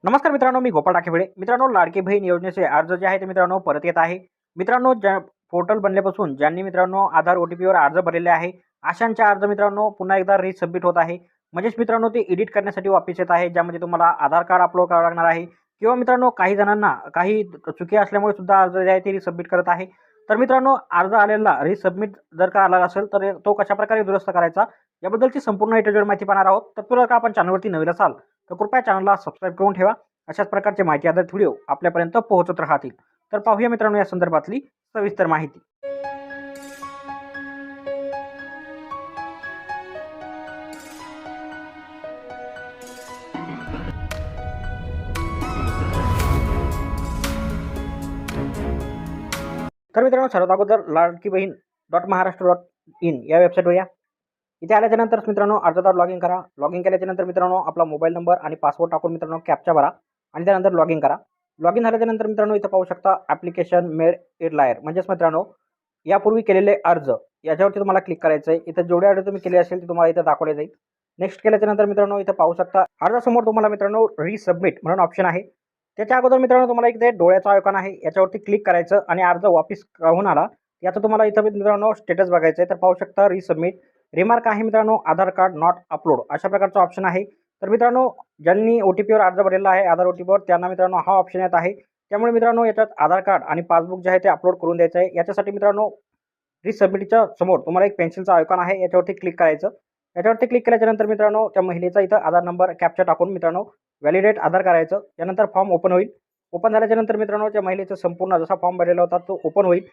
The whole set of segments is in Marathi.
नमस्कार मित्रांनो, मी गोपाळ टाकेफळे. मित्रांनो, लाडकी बहीण योजनेचे अर्ज जे आहे ते मित्रांनो परत येत आहे. मित्रांनो, ज्या पोर्टल बनल्यापासून ज्यांनी मित्रांनो आधार OTPवर अर्ज भरलेले आहे, अशांचे अर्ज मित्रांनो पुन्हा एकदा रिसबमिट होत आहे. म्हणजेच मित्रांनो ते एडिट करण्यासाठी वापस येत आहे, ज्यामध्ये तुम्हाला आधार कार्ड अपलोड करावं लागणार आहे किंवा मित्रांनो काही जणांना काही चुकी असल्यामुळे सुद्धा अर्ज जे आहे ते रिसबमिट करत आहे. तर मित्रांनो, अर्ज आलेला रिसबमिट जर का आला असेल तर तो कशाप्रकारे दुरुस्त करायचा याबद्दलची संपूर्ण A माहिती पाहणार आहोत. तत्पूर्वी का आपण चॅनलवरती नवीन असाल तर कृपया चॅनलला सबस्क्राईब करून ठेवा. अशाच प्रकारचे माहिती आधारित व्हिडिओ आपल्यापर्यंत पोहोचत राहतील. तर पाहूया मित्रांनो या संदर्भातली सविस्तर माहिती. तर मित्रांनो, सर्वात अगोदर लाडकी बहीण .महाराष्ट्र.in या वेबसाईटवर या. इथे आल्याच्या नंतर मित्रांनो अर्जदार लॉगिन करा. लॉगिन केल्याच्या नंतर मित्रांनो आपला मोबाईल नंबर आणि पासवर्ड टाकून मित्रांनो कॅप्चा भरा आणि त्यानंतर लॉगिन करा. लॉगिन झाल्याच्या नंतर मित्रांनो इथं पाहू शकता ॲप्लिकेशन मेड इट लायर, म्हणजेच मित्रांनो यापूर्वी केलेले अर्ज याच्यावरती तुम्हाला क्लिक करायचं आहे. इथं जेवढे अर्ज तुम्ही केले असेल ते तुम्हाला इथं दाखवले जाईल. नेक्स्ट केल्याच्या नंतर मित्रांनो इथं पाहू शकता अर्जासमोर तुम्हाला मित्रांनो रिसबमिट म्हणून ऑप्शन आहे. त्याच्या अगोदर मित्रांनो तुम्हाला इथे डोळ्याचा आयकॉन आहे, याच्यावरती क्लिक करायचं आणि अर्ज वापस होऊन आला याचं तुम्हाला इथं मित्रांनो स्टेटस बघायचं आहे. तर पाहू शकता रिसबमिट रिमार्क आहे मित्रांनो आधार कार्ड नॉट अपलोड अशा प्रकारचा ऑप्शन आहे. तर मित्रांनो ज्यांनी OTPवर अर्ज भरलेला आहे आधार OTPवर त्यांना मित्रांनो हा ऑप्शन येत आहे. त्यामुळे मित्रांनो याच्यात आधार कार्ड आणि पासबुक जे आहे ते अपलोड करून द्यायचं आहे. याच्यासाठी मित्रांनो रिसबमिटच्या समोर तुम्हाला एक पेन्सिलचा आयकॉन आहे, याच्यावरती क्लिक करायचं. याच्यावरती क्लिक केल्याच्या नंतर मित्रांनो त्या महिलेचा इथं आधार नंबर कॅप्चा टाकून मित्रांनो व्हॅलिडेट आधार करायचं. त्यानंतर फॉर्म ओपन होईल. ओपन झाल्याच्या नंतर मित्रांनो त्या महिलेचा संपूर्ण जसा फॉर्म भरलेला होता तो ओपन होईल.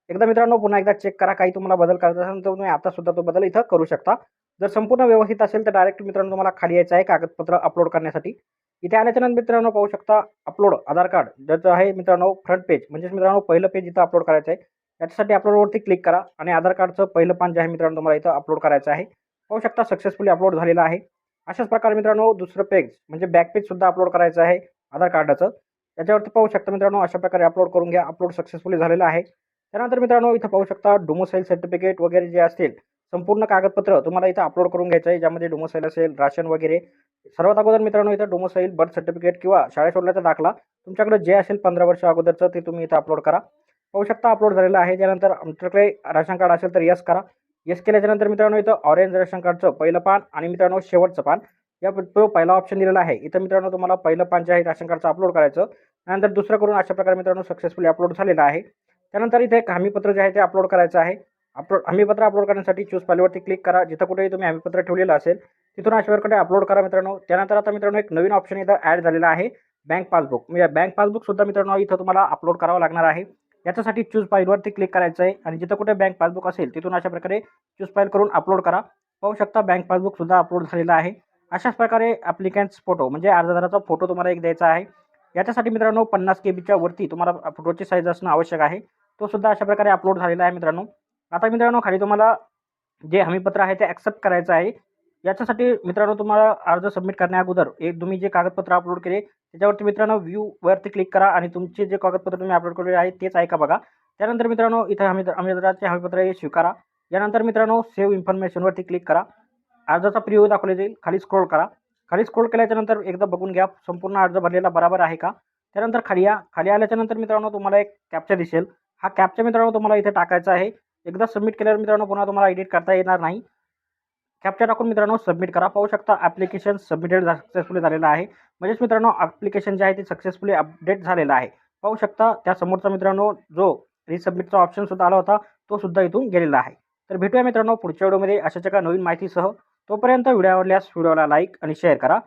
एकदा मित्रांनो पुन्हा एकदा चेक करा, काही तुम्हाला बदल करायचा असेल तर तुम्ही आता सुद्धा तो बदल इथं करू शकता. जर संपूर्ण व्यवस्थित असेल तर डायरेक्ट मित्रांनो तुम्हाला खाली यायचं आहे कागदपत्र अपलोड करण्यासाठी. इथे आल्याच्या नंतर मित्रांनो पाहू शकता अपलोड आधार कार्ड ज्याचं आहे मित्रांनो फ्रंट पेज, म्हणजेच मित्रांनो पहिलं पेज इथं अपलोड करायचं आहे. याच्यासाठी अपलोडवरती क्लिक करा आणि आधार कार्डचं पहिलं पान जे आहे मित्रांनो तुम्हाला इथं अपलोड करायचं आहे. पाहू शकता सक्सेसफुली अपलोड झालेलं आहे. अशाच प्रकारे मित्रांनो दुसरं पेज म्हणजे बॅक पेज सुद्धा अपलोड करायचं आहे आधार कार्डाचं. याच्यावरती पाहू शकता मित्रांनो अशा प्रकारे अपलोड करून घ्या. अपलोड सक्सेसफुली झालेलं आहे. त्यानंतर मित्रांनो इथं पाहू शकता डोमोसाईल सर्टिफिकेट वगैरे जे असतील संपूर्ण कागदपत्र तुम्हाला इथं अपलोड करून घ्यायचं आहे, ज्यामध्ये डोमोसाईल असेल, राशन वगैरे. सर्वात अगोदर मित्रांनो इथं डोमोसाईल, बर्थ सर्टिफिकेट किंवा शाळेत सोडल्याचा दाखला तुमच्याकडे जे असेल 15 वर्ष अगोदरचं ते तुम्ही इथं अपलोड करा. पाहू शकता अपलोड झालेलं आहे. त्यानंतर आमच्याकडे राशन कार्ड असेल तर येस करा. येस केल्याच्या नंतर मित्रांनो इथं ऑरेंज रेशन कार्डचं पहिलं पान आणि मित्रांनो शेवटचं पान या तो पहिला ऑप्शन दिलेला आहे. इथं मित्रांनो तुम्हाला पहिलं पान जे आहे राशन कार्डचं अपलोड करायचं. त्यानंतर दुसरं करून अशा प्रकारे मित्रांनो सक्सेसफुली अपलोड झालेलं आहे. त्यानंतर इथे एक हमीपत्र जे आहे ते अपलोड करायचं आहे. हमीपत्र अपलोड करण्यासाठी चूज फाईलवरती क्लिक करा. जिथं कुठेही तुम्ही हमीपत्र ठेवलेलं असेल तिथून अशाप्रकारे अपलोड करा मित्रांनो. त्यानंतर आता मित्रांनो एक नवीन ऑप्शन इथं ॲड झालेला आहे बँक पासबुक. म्हणजे बँक पासबुक सुद्धा मित्रांनो इथं तुम्हाला अपलोड करावं लागणार आहे. याच्यासाठी चूज फाईलवरती क्लिक करायचं आहे आणि जिथं कुठे बँक पासबुक असेल तिथून अशा प्रकारे चूज फाईल करून अपलोड करा. पाहू शकता बँक पासबुक सुद्धा अपलोड झालेला आहे. अशाच प्रकारे ॲप्लिकंट्स फोटो म्हणजे अर्जदाराचा फोटो तुम्हाला एक द्यायचा आहे. याच्यासाठी मित्रांनो 50 KB वरती तुम्हाला फोटोची साईज असणं आवश्यक आहे. तो सुद्धा अशा प्रकारे अपलोड झालेला आहे मित्रांनो. आता मित्रांनो खाली तुम्हाला जे हमीपत्र आहे ते ॲक्सेप्ट करायचं आहे. याच्यासाठी मित्रांनो तुम्हाला अर्ज सबमिट करण्या अगोदर तुम्ही जे कागदपत्र अपलोड केले त्याच्यावरती मित्रांनो व्ह्यूवरती क्लिक करा आणि तुमचे जे कागदपत्र तुम्ही अपलोड केलेले आहे तेच आहे का बघा. त्यानंतर मित्रांनो इथं हमीपत्राचे हमीपत्र हे स्वीकारा. यानंतर मित्रांनो सेव्ह इन्फॉर्मेशनवरती क्लिक करा. अर्जाचा प्रिव्ह्यू दाखवले जाईल. खाली स्क्रोल करा. खाली स्क्रोल केल्याच्यानंतर एकदा बघून घ्या संपूर्ण अर्ज भरलेला बरोबर आहे का. त्यानंतर खाली या. खाली आल्याच्यानंतर मित्रांनो तुम्हाला एक कॅप्चा दिसेल. हा कॅप्चा मित्रांनो तुम्हाला इथे टाकायचा आहे. एकदा सबमिट केल्यावर मित्रांनो पुन्हा तुम्हाला एडिट करता येणार नाही. कॅप्चा टाकून मित्रांनो सबमिट करा. पाहू शकता ॲप्लिकेशन सबमिटेड सक्सेसफुली झालेलं आहे. म्हणजेच मित्रांनो ॲप्लिकेशन जे आहे ते सक्सेसफुली अपडेट झालेलं आहे. पाहू शकता त्या समोरचा मित्रांनो जो रिसबमिटचा ऑप्शन सुद्धा आला होता तो सुद्धा इथून गेलेला आहे. तर भेटूया मित्रांनो पुढच्या व्हिडिओमध्ये अशाच एका नवीन माहितीसह. तोपर्यंत व्हिडिओ आवडल्यास व्हिडिओला लाईक आणि शेअर करा.